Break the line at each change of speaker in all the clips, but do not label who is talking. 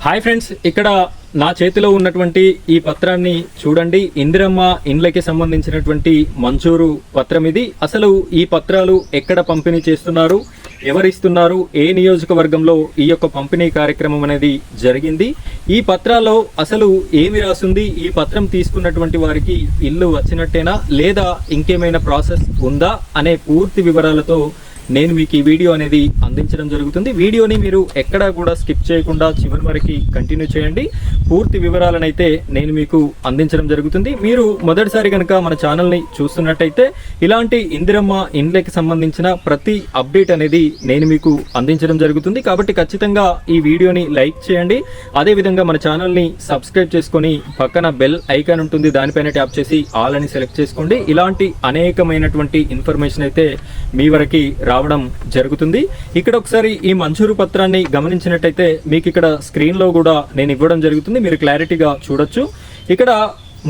Hi friends, ఇక్కడ నా చేతిలో ఉన్నటువంటి ఈ పత్రాన్ని చూడండి. ఇందిరమ్మ ఇండ్లకి సంబంధించినటువంటి మంజూరు పత్రం ఇది. అసలు ఈ పత్రాలు ఎక్కడ పంపిణీ చేస్తున్నారు, ఎవరిస్తున్నారు, ఏ నియోజకవర్గంలో ఈ యొక్క పంపిణీ కార్యక్రమం అనేది జరిగింది, ఈ పత్రాల్లో అసలు ఏమి రాస్తుంది, ఈ పత్రం తీసుకున్నటువంటి వారికి ఇల్లు వచ్చినట్టేనా లేదా ఇంకేమైనా ప్రాసెస్ ఉందా అనే పూర్తి వివరాలతో నేను మీకు ఈ వీడియో అనేది అందించడం జరుగుతుంది. వీడియోని మీరు ఎక్కడా కూడా స్కిప్ చేయకుండా చివరి వరకు కంటిన్యూ చేయండి. పూర్తి వివరాలనైతే నేను మీకు అందించడం జరుగుతుంది. మీరు మొదటిసారి కనుక మన ఛానల్ని చూస్తున్నట్టయితే ఇలాంటి ఇందిరమ్మ ఇండ్లకి సంబంధించిన ప్రతి అప్డేట్ అనేది నేను మీకు అందించడం జరుగుతుంది. కాబట్టి ఖచ్చితంగా ఈ వీడియోని లైక్ చేయండి. అదేవిధంగా మన ఛానల్ని సబ్స్క్రైబ్ చేసుకొని పక్కన బెల్ ఐకాన్ ఉంటుంది, దానిపైన ట్యాప్ చేసి ఆల్ అని సెలెక్ట్ చేసుకోండి. ఇలాంటి అనేకమైనటువంటి ఇన్ఫర్మేషన్ అయితే మీ వరకు రావడం జరుగుతుంది. ఇక్కడ ఒకసారి ఈ మంజూరు పత్రాన్ని గమనించినట్టయితే మీకు ఇక్కడ స్క్రీన్ లో కూడా నేను ఇవ్వడం జరుగుతుంది, మీరు క్లారిటీగా చూడొచ్చు. ఇక్కడ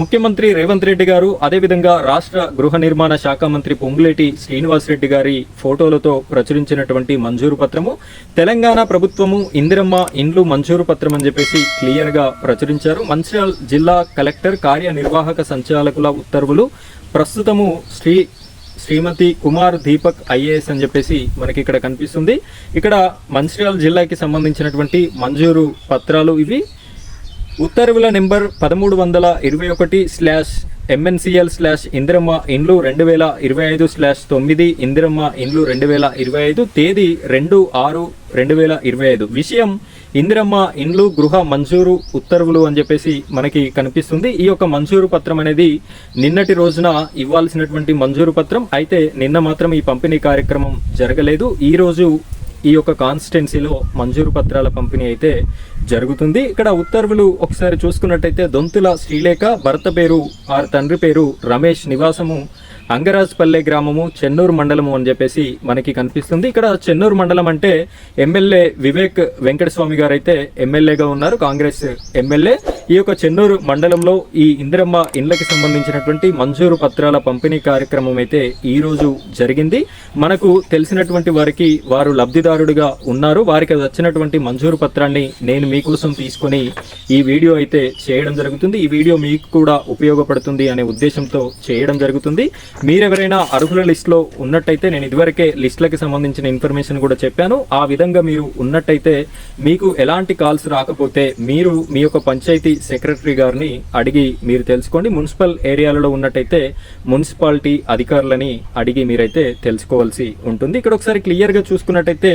ముఖ్యమంత్రి రేవంత్ రెడ్డి గారు, అదేవిధంగా రాష్ట్ర గృహ నిర్మాణ శాఖ మంత్రి పొంగులేటి శ్రీనివాస్ రెడ్డి గారి ఫోటోలతో ప్రచురించినటువంటి మంజూరు పత్రము. తెలంగాణ ప్రభుత్వము ఇందిరమ్మ ఇండ్లు మంజూరు పత్రం అని చెప్పేసి క్లియర్ గా ప్రచురించారు. మంచిర్యాల జిల్లా కలెక్టర్ కార్యనిర్వాహక సంచాలకుల ఉత్తర్వులు. ప్రస్తుతము శ్రీమతి కుమార్ దీపక్ ఐఏఎస్ అని చెప్పేసి మనకి ఇక్కడ కనిపిస్తుంది. ఇక్కడ మంచిర్యాల జిల్లాకి సంబంధించినటువంటి మంజూరు పత్రాలు ఇవి. ఉత్తర్వుల నెంబర్ 1321/MNCL/ఇందిరమ్మ ఇండ్లు 2025/9 ఇందిరమ్మ ఇండ్లు 2025 తేదీ 2/6/2025. విషయం ఇందిరమ్మ ఇండ్లు గృహ మంజూరు ఉత్తర్వులు అని చెప్పేసి మనకి కనిపిస్తుంది. ఈ యొక్క మంజూరు పత్రం అనేది నిన్నటి రోజున ఇవ్వాల్సినటువంటి మంజూరు పత్రం అయితే నిన్న మాత్రం ఈ పంపిణీ కార్యక్రమం జరగలేదు. ఈ రోజు ఈ యొక్క కాన్స్టిట్యున్సీలో మంజూరు పత్రాల పంపిణీ అయితే జరుగుతుంది. ఇక్కడ ఉత్తర్వులు ఒకసారి చూసుకున్నట్టయితే దొంతుల శ్రీలేఖ, భర్త పేరు ఆర్ తండ్రి పేరు రమేష్, నివాసము అంగరాజ్పల్లె గ్రామము, చెన్నూరు మండలము అని చెప్పేసి మనకి కనిపిస్తుంది. ఇక్కడ చెన్నూరు మండలం అంటే ఎమ్మెల్యే వివేక్ వెంకటస్వామి గారు అయితే ఎమ్మెల్యేగా ఉన్నారు, కాంగ్రెస్ ఎమ్మెల్యే. ఈ యొక్క చెన్నూరు మండలంలో ఈ ఇందిరమ్మ ఇండ్లకి సంబంధించినటువంటి మంజూరు పత్రాల పంపిణీ కార్యక్రమం అయితే ఈ రోజు జరిగింది. మనకు తెలిసినటువంటి వారికి వారు లబ్ధిదారుడిగా ఉన్నారు, వారికి వచ్చినటువంటి మంజూరు పత్రాన్ని నేను మీకోసం తీసుకొని ఈ వీడియో అయితే చేయడం జరుగుతుంది. ఈ వీడియో మీకు కూడా ఉపయోగపడుతుంది అనే ఉద్దేశంతో చేయడం జరుగుతుంది. మీరెవరైనా అర్హుల లిస్టులో ఉన్నట్టయితే, నేను ఇదివరకే లిస్టులకి సంబంధించిన ఇన్ఫర్మేషన్ కూడా చెప్పాను, ఆ విధంగా మీరు ఉన్నట్టయితే మీకు ఎలాంటి కాల్స్ రాకపోతే మీరు మీ యొక్క పంచాయతీ సెక్రటరీ గారిని అడిగి మీరు తెలుసుకోండి. మున్సిపల్ ఏరియాలలో ఉన్నట్టయితే మున్సిపాలిటీ అధికారులని అడిగి మీరైతే తెలుసుకోవాల్సి ఉంటుంది. ఇక్కడ ఒకసారి క్లియర్గా చూసుకున్నట్టయితే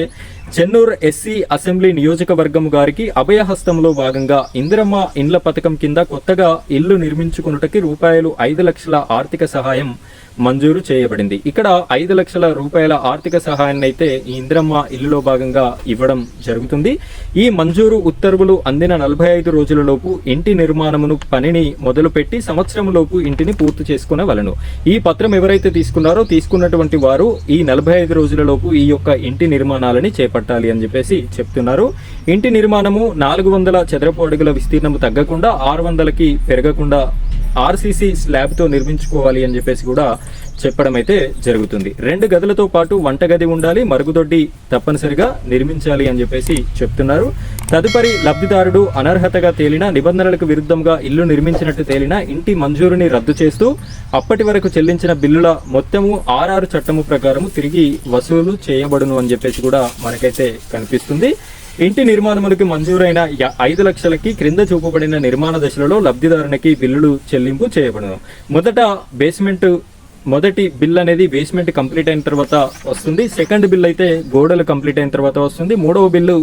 చెన్నూరు ఎస్సీ అసెంబ్లీ నియోజకవర్గం గారికి అభయహస్తంలో భాగంగా ఇందిరమ్మ ఇండ్ల పథకం కింద కొత్తగా ఇల్లు నిర్మించుకున్నటకి ₹5 లక్షల ఆర్థిక సహాయం మంజూరు చేయబడింది. ఇక్కడ 5 లక్షల రూపాయల ఆర్థిక సహాయాన్ని అయితే ఈ ఇందిరమ్మ ఇల్లులో భాగంగా ఇవ్వడం జరుగుతుంది. ఈ మంజూరు ఉత్తర్వులు అందిన 45 రోజులలోపు ఇంటి నిర్మాణమును పనిని మొదలుపెట్టి సంవత్సరంలోపు ఇంటిని పూర్తి చేసుకునవలను. ఈ పత్రం ఎవరైతే తీసుకున్నటువంటి వారు ఈ 45 రోజులలోపు ఈ యొక్క ఇంటి నిర్మాణాలని చేపట్టాలి అని చెప్పేసి చెప్తున్నారు. ఇంటి నిర్మాణము 400 చదరపు అడుగుల విస్తీర్ణము తగ్గకుండా 600కి పెరగకుండా ఆర్సీసీ స్లాబ్తో నిర్మించుకోవాలి అని చెప్పేసి కూడా చెప్పడం అయితే జరుగుతుంది. 2 గదులతో పాటు వంటగది ఉండాలి, మరుగుదొడ్డి తప్పనిసరిగా నిర్మించాలి అని చెప్పేసి చెప్తున్నారు. తదుపరి లబ్ధిదారుడు అనర్హతగా తేలిన, నిబంధనలకు విరుద్ధంగా ఇల్లు నిర్మించినట్టు తేలిన ఇంటి మంజూరుని రద్దు చేస్తూ అప్పటి వరకు చెల్లించిన బిల్లుల మొత్తము RR చట్టము ప్రకారం తిరిగి వసూలు చేయబడును అని చెప్పేసి కూడా మనకైతే కనిపిస్తుంది. ఇంటి నిర్మాణములకు మంజూరైన 5 లక్షలకి క్రింద చూపబడిన నిర్మాణ దశలలో లబ్ధిదారునికి బిల్లులు చెల్లింపు చేయబడును. మొదటి బిల్ అనేది బేస్మెంట్ కంప్లీట్ అయిన తర్వాత వస్తుంది. సెకండ్ బిల్ అయితే గోడలు కంప్లీట్ అయిన తర్వాత వస్తుంది. మూడవ బిల్లు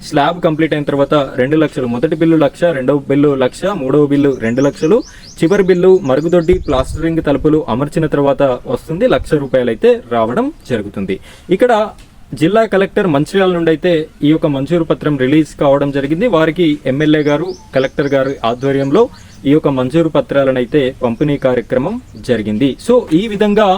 స్లాబ్ కంప్లీట్ అయిన తర్వాత 2 లక్షలు. మొదటి బిల్లు 1,00,000, రెండవ బిల్లు 1,00,000, మూడవ బిల్లు 2 లక్షలు. చివరి బిల్లు మరుగుదొడ్డి ప్లాస్టరింగ్ తలుపులు అమర్చిన తర్వాత వస్తుంది. ₹1,00,000 అయితే రావడం జరుగుతుంది. ఇక్కడ జిల్లా కలెక్టర్ మంచిర్యాల నుండి అయితే ఈ యొక్క మంజూరు పత్రం రిలీజ్ కావడం జరిగింది. వారికి ఎమ్మెల్యే గారు, కలెక్టర్ గారు ఆధ్వర్యంలో ఈ యొక్క మంజూరు పత్రాలను అయితే పంపిణీ కార్యక్రమం జరిగింది. సో ఈ విధంగా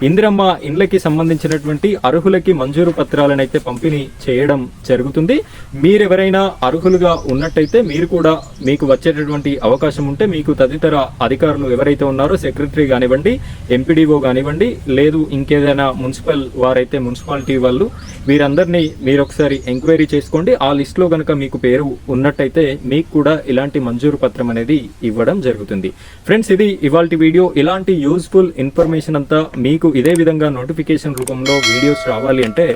ఇందిరమ్మ ఇండ్లకి సంబంధించినటువంటి అర్హులకి మంజూరు పత్రాలను అయితే పంపిణీ చేయడం జరుగుతుంది. మీరెవరైనా అర్హులుగా ఉన్నట్టయితే మీరు కూడా మీకు వచ్చేటటువంటి అవకాశం ఉంటే మీకు తదితర అధికారులు ఎవరైతే ఉన్నారో సెక్రటరీ కానివ్వండి, ఎంపీడీఓ కానివ్వండి, లేదు ఇంకేదైనా మున్సిపల్ వారైతే మున్సిపాలిటీ వాళ్ళు, వీరందరినీ మీరు ఒకసారి ఎంక్వైరీ చేసుకోండి. ఆ లిస్ట్లో కనుక మీకు పేరు ఉన్నట్టయితే మీకు కూడా ఇలాంటి మంజూరు పత్రం అనేది ఇవ్వడం జరుగుతుంది. ఫ్రెండ్స్, ఇది ఇవాల్టి వీడియో. ఇలాంటి యూజ్ఫుల్ ఇన్ఫర్మేషన్ అంతా మీకు ఇదే విధంగా నోటిఫికేషన్ రూపంలో వీడియోస్ రావాలి అంటే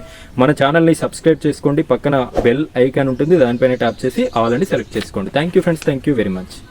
మన ఛానల్ని సబ్స్క్రైబ్ చేసుకోండి. పక్కన బెల్ ఐకాన్ ఉంటుంది, దానిపైన ట్యాప్ చేసి ఆల్ అని సెలెక్ట్ చేసుకోండి. Thank you friends, thank you very much.